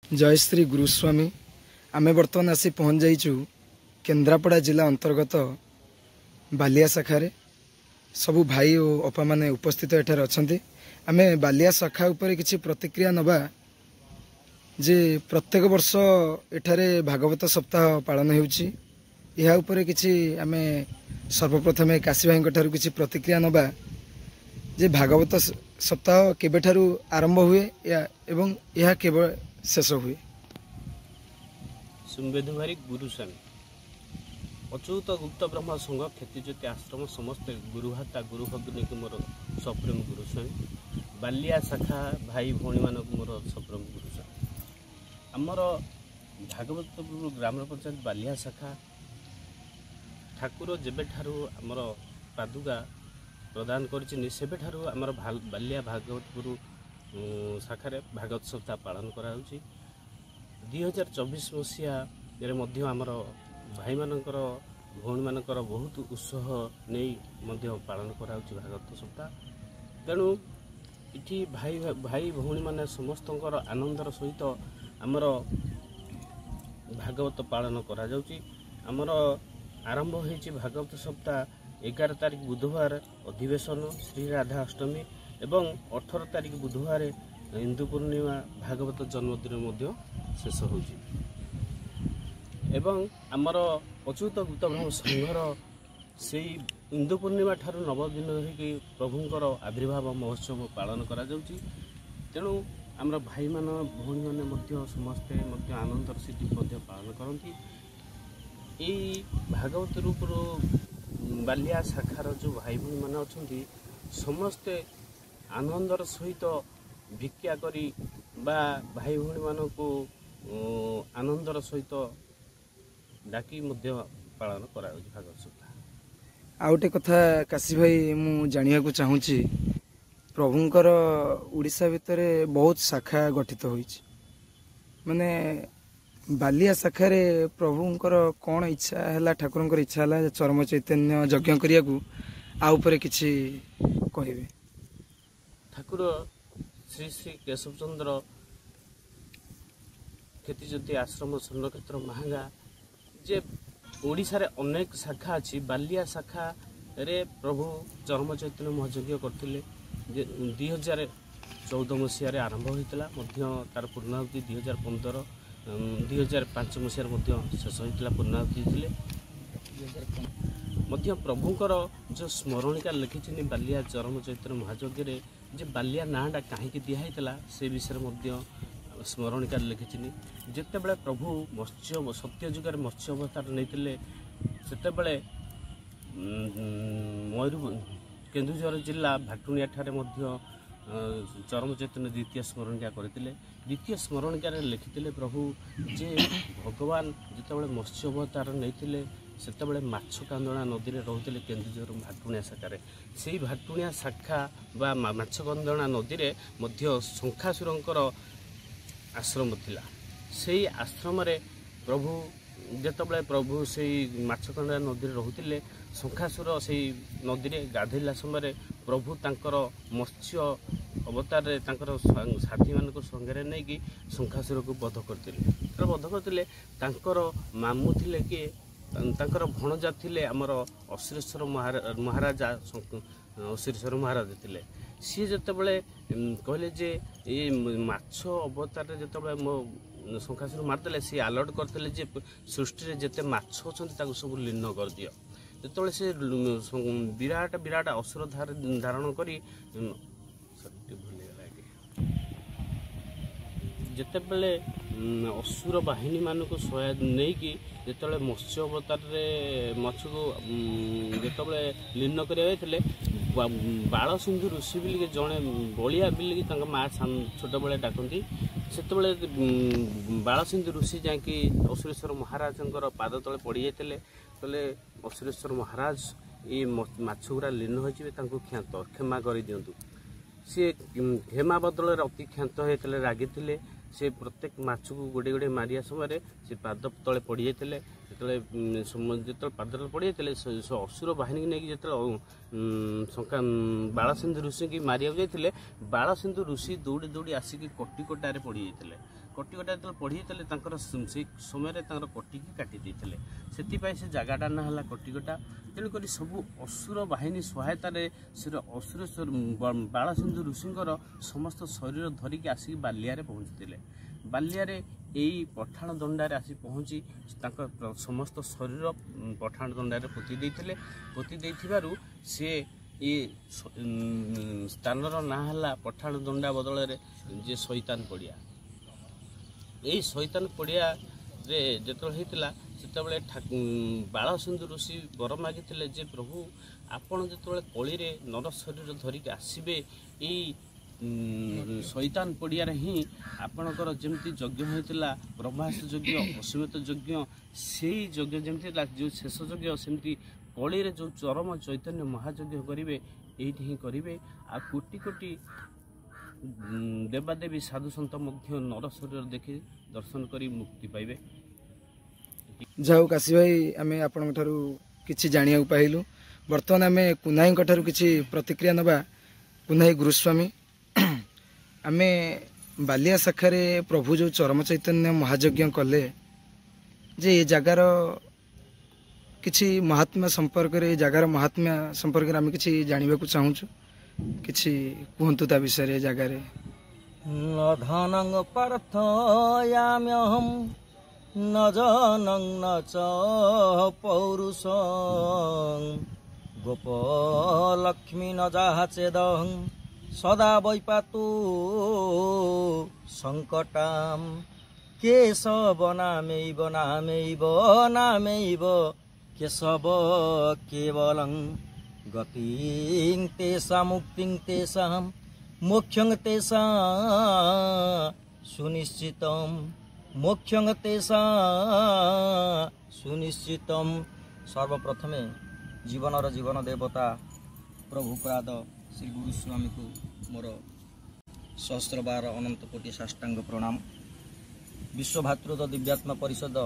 जय श्री गुरुस्वामी आमे बर्तमान आसी पहुँच जाइचु केन्द्रापड़ा जिला अंतर्गत बालिया शाखारे सबु भाई और अपा माने उपस्थित एठार अछंती। आमे बालिया शाखा उपरे किछि प्रतिक्रिया नबा जे प्रत्येक वर्ष एठारे भागवत सप्ताह पालन हेउछि। यहा उपरे किछि आमे सर्वप्रथमे काशी भाई ठारू किछि प्रतिक्रिया नबा जे भागवत सप्ताह केबेठारू आरंभ हुए एवं यह केवल शेष हुए। सुम्बेधुमारी गुरुस्वामी अच्युत गुप्त ब्रह्म संघ क्षतिज्योति आश्रम समस्त गुरुहाता गुरुभगिनी को मोर सप्रेम गुरुस्वामी बालिया शाखा भाई भौणी मान मोर सप्रेम गुरुस्वामी आमर भागवतपुर ग्राम पंचायत बालिया शाखा ठाकुर जेबे ठारू आमर पादुका प्रदान करेबेठारू आमर बालिया भागवतपुर शाखा भागवत सप्ताह पालन करा 2024 मसीहा आमर भाई मानकर भौणी मानकर बहुत उत्साह नहीं पालन करा भागवत सप्ताह। तेणु इठी भाई भाई भौणी माने समस्त आनंदर सहित आमर भागवत पालन करा आमर आरंभ होइछि भागवत सप्ताह 11 तारिख बुधवार अधिवेशन श्री राधा अष्टमी एवं 18 तारिख बुधवार हिंदू पूर्णिमा भागवत जन्मदिन शेष होउछि एवं आमर अच्युत गुप्त ब्रह्म संघर से हिंदू पूर्णिमा ठारू 9 दिन धरिकी प्रभुंकर आविर्भाव महोत्सव पालन करा जाउछि। तेणु आमर भाई मान भौणी माने समस्ते आनंदर सहित पालन करती। यही भागवत रूपर बालिया शाखार जो भाई भौणी माने अछंती समस्ते आनंदर सहित भिक्षा करी बा भाई भौणी मानकु आनंदर सहित डाकी पालन करा भागवत सप्ताह। आउटे कथा काशी भाई मु जानिया को चाहूची प्रभुंकर उड़ीसा भितर बहुत शाखा गठित होइछि माने बालिया शाखा रे प्रभुंकर कौन इच्छा है ठाकुरंकर इच्छा है चरम चैतन्य यज्ञ करिया को आ ऊपर किछि कहिबे। ठाकुर श्री श्री केशव चंद्र क्षतिज्योति आश्रम संरक्षेत्र महागा जे ओडिशा रे अनेक शाखा अच्छी बालिया शाखा रे प्रभु चरम चैतन्य महायज्ञ करथिले 2014 मसीह आरंभ होता तार पूर्णाहुति 2015 2005 मसीह शेष होता पूर्णाहुति होते प्रभुंकर जो स्मरणिका लिखी बालिया चरम चैतन्य महायज्ञ जे बालिया नाटा कहीं दिखाई से विषय स्मरणिका लिखी जिते बड़े प्रभु मत्स्य सत्य जुगार मत्स्य अवतार नहीं से केन्दुझर जिला भाटुणिया ठारे चरम चैतन्य द्वितीय स्मरणिका करते द्वितीय स्मरणिका लिखिते प्रभु जे भगवान जिते मत्स्य अवतार नहीं से माछ कांदणा नदी में रोते केन्दुझर भाटुणिया शाखा से भाटुणिया शाखा बा माछ कांदणा नदी में शंखासुरंकर आश्रम थिला से आश्रम प्रभु जिते प्रभु से माछकंडा नदी रोते शंखासुर से नदी में गाधेला समय प्रभु तांकर मत्स्य अवतार साथी मान संगे नहीं कि शंखासुर को बध करते मामू थिले कि तांकर भणजा थिले आमर अश्रेश्वर महाराजा अश्रेश्वर महाराज थिले सी जिते कहले जे ये माछ अवतार जिते मो शंखासुर मारदे सी अलर्ट करते जे सृष्टि जिते माछ अच्छा सब लीन कर दियो जो से विराट विराट असुर धारण करी जिते बड़े असुर बाहिनी मानक सहायता नहीं कि जिते मत्स्य अवतार माछ को जिते लीन कर बाल सिंधु ऋषि बिल्ली जड़े बलिया बिल्ली माँ छोट बड़े डाकती से बाल सिंधु ऋषि जाकि अश्रेश्वर महाराज पाद तले पड़ जाते कहले अश्रेश्वर महाराज ये माछ गुरा लीन हो क्षांत क्षमा कर दिंतु सी क्षमा बदल अति क्षांत होते रागी से प्रत्येक माछ को गोटे गोटे मारिया समय से पाद तले पड़ जाते जो पाद तले पड़ जाते असुर बाहिनी की नहीं जो बाल सिंधु ऋषि की मारिया जाते बाल सिंधु ऋषि दौड़ी दौड़ी आसिक कटिकटारे पड़ जाते କଟିକଟା ଯେତେବେଳେ ପଢ଼ିଥିଲେ ତାଙ୍କର ସେଇ ସମୟରେ ତାଙ୍କର କଟିକି କାଟି ଦେଇଥିଲେ, ସେଥିପାଇଁ ସେ ଜାଗାଟା ନାଁ ହେଲା କଟିକଟା। ତେଣୁକରି ସବୁ ଅସୁର ବାହିନୀ ସହାୟତାରେ ସେ ଅସୁର ବାଳସିନ୍ଧୁ ଋଷିଙ୍କର ସମସ୍ତ ଶରୀର ଧରିକି ଆସିକି ବାଲିଆରେ ପହଞ୍ଚିଥିଲେ। ବାଲିଆରେ ଏଇ ପଠାଣ ଦଣ୍ଡାରେ ଆସି ପହଞ୍ଚି ତାଙ୍କ ସମସ୍ତ ଶରୀର ପଠାଣ ଦଣ୍ଡାରେ ପୋତି ଦେଇଥିଲେ। ପୋତି ଦେଇଥିବାରୁ ସେ ଏ ସ୍ଥାନର ନାଁ ହେଲା ପଠାଣ ଦଣ୍ଡା ବଦଳରେ ଯେ ଶୈତାନ ପଡ଼ିଆ। ଏଇ ଶୈତାନ ପଡ଼ିଆରେ ଯେତେବେଳେ ହେଇଥିଲା ସେତେବେଳେ ବାଳସିନ୍ଧୁ ଋଷି ବର ମାଗିଥିଲେ ଯେ ପ୍ରଭୁ ଆପଣ ଯେତେବେଳେ କଳିରେ ନର ଶରୀର ଧରିକି ଆସିବେ ଏଇ ଶୈତାନ ପଡ଼ିଆରେ ହିଁ ଆପଣଙ୍କର ଯେମିତି ଯଜ୍ଞ ହୋଇଥିଲା ବ୍ରହ୍ମାସ୍ତ୍ର ଯଜ୍ଞ, ଅଶ୍ୱମେଧ ଯଜ୍ଞ, ସେଇ ଯଜ୍ଞ ଯେମିତି ହେଲା ଯେଉଁ ଶେଷ ଯଜ୍ଞ ସେମିତି କଳିରେ ଯେଉଁ ଚରମ ଚୈତନ୍ୟ ମହାଯଜ୍ଞ କରିବେ ଏଇଠି ହିଁ କରିବେ। ଆଉ କୋଟି କୋଟି ଦେବାଦେବୀ ସାଧୁସନ୍ଥ ମଧ୍ୟ ନର ଶରୀର ଦେଖି ଦର୍ଶନ କରି ମୁକ୍ତି ପାଇବେ। ଯାହା ହଉ କାଶୀ ଭାଇ, ଆମେ ଆପଣଙ୍କ ଠାରୁ କିଛି ଜାଣିବାକୁ ପାଇଲୁ। ବର୍ତ୍ତମାନ ଆମେ କୁନାଇଙ୍କ ଠାରୁ କିଛି ପ୍ରତିକ୍ରିୟା ନେବା। କୁନାଇ ଗୁରୁସ୍ୱାମୀ, ଆମେ ବାଲିଆ ଶାଖାରେ ପ୍ରଭୁ ଯେଉଁ ଚରମ ଚୈତନ୍ୟ ମହାଯଜ୍ଞ କଲେ ଯେ ଏ ଜାଗାର କିଛି ମହାତ୍ମା ସମ୍ପର୍କରେ, ଏ ଜାଗାର ମହାତ୍ମା ସମ୍ପର୍କରେ ଆମେ କିଛି ଜାଣିବାକୁ ଚାହୁଁଛୁ, କିଛି କୁହନ୍ତୁ ତା ବିଷୟରେ। ଏ ଜାଗାରେ न धनं प्रार्थयाम्यहं न जनं न च पौरुषं गोपलक्ष्मी न जाचेदहं सदा वै पातु सङ्कटां केशव नामैव नामैव नामैव केशव केवलं गतिं तेषां मुक्तिं तेषां मोक्षं तेषां सुनिश्चितं मोक्षं तेषां सुनिश्चितं। सर्वप्रथमे जीवनर जीवन देवता प्रभुपाद श्री गुरुस्वामी को मोर सहस्रबार अनंत कोटि साष्टांग प्रणाम। विश्व भातृत्व दिव्यात्मा परिषद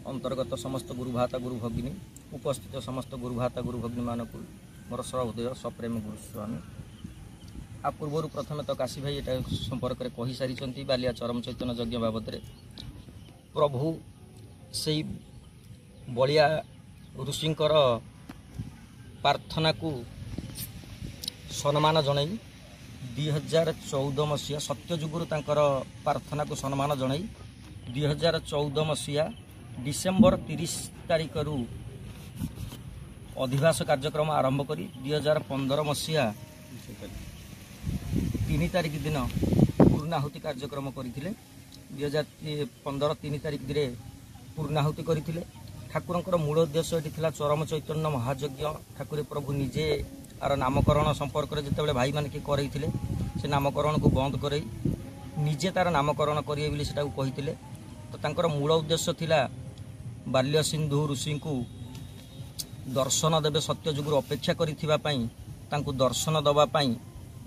अंतर्गत समस्त गुरुभाता गुरु भगिनी उपस्थित समस्त गुरुभाता गुरु भगिनी मानक मोर सहृदय सप्रेम गुरुस्वामी। आ पूर्वर प्रथमे तो काशी भाई एटा संपर्क में कही सारी बालिया चरम चैतन्य यज्ञ बाबद प्रभु से बलिया ऋषिंकर प्रार्थना को सम्मान जन 2014 मसीहा सत्यजुगुरु तांकर प्रार्थना को सम्मान जन 2014 मसीहा डिसेम्बर 30 तारिख रु अधिवास कार्यक्रम आरंभ करी 2015 मसीहा 3 तारिख दिन पूर्णाहुति कार्यक्रम करथिले। 2015 3 तारिख दिन पूर्णाहुति करथिले। ठाकुरंकर मूल उद्देश्य एटी थिला चरम चैतन्य महायज्ञ। ठाकुर प्रभु निजे आर नामकरण संपर्क में जिते भाई मान कि करथिले से नामकरण को बंद करई निजे तार नामकरण करिए बिली सेटा कहिथिले। तो तांकर मूल उद्देश्य थिला बाल्य सिंधु ऋषि को दर्शन देवे सत्यजुगुरु अपेक्षा करिथिबा पई तांको दर्शन दबा पई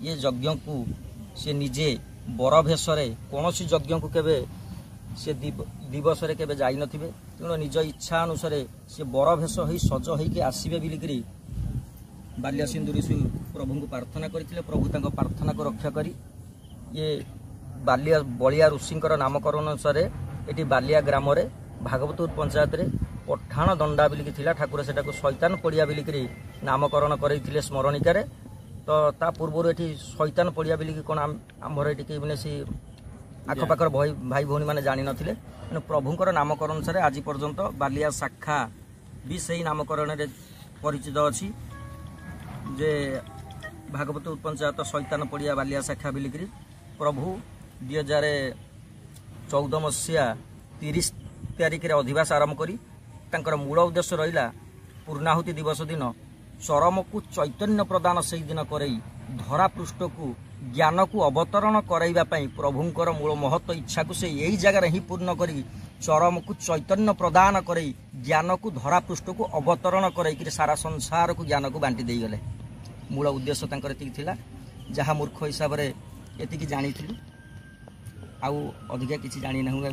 ये यज्ञ को से निजे बर भेषरे कौन यज्ञ को केवे से दिवस केवे जाई नथिबे। तेणु निज इच्छा अनुसार से बर भेष होई सज होइके आसीबे बिलिकरी बाल्य सिंधु ऋषि प्रभु को प्रार्थना करथिले। प्रभु तांको प्रार्थना को रक्षा करी ये बलिया ऋषिंकर नामकरण अनुसार एटी बालिया ग्राम रे भागवतपुर पंचायत रे पठाण दंडा बिलिकी थिला। ठाकुर सेटा को शैतान पड़िया बिलिकरी नामकरण करैथिले स्मरणिका रे। तो ता पूर्व ये शैतान पड़िया बिलिकी कौन आमर ये मैंने सी आखपाखर भाई भौणी मैंने जानी नथिले। प्रभुंकर नामकरण अनुसार आज पर्यंत बालिया शाखा भी सही नामकरण रे परिचित अच्छी जे भागवतपुर पंचायत शैतान पड़िया बालिया शाखा बिलिकी प्रभु 2014 मसीहा 30 तारिख रे अधिवास आरंभ करी तांकर मूल उद्देश्य रहिला पूर्णाहुति दिवस दिन चरम को चैतन्य प्रदान से दिन करई धरा पृष्ठ को ज्ञान को अवतरण कराइबा पई प्रभुंकर मूल महत्व इच्छा को से यही जगह ही पूर्ण करी चरम को चैतन्य प्रदान करई ज्ञान को धरा पृष्ठ को अवतरण करई सारा संसार को ज्ञान को बांटी दे गले। मूल उद्देश्य तांकर एतिक थिला जहाँ मूर्ख हिसाब रे एतिक जानी थिलु आउ अधिका किछि जानी ना हुआ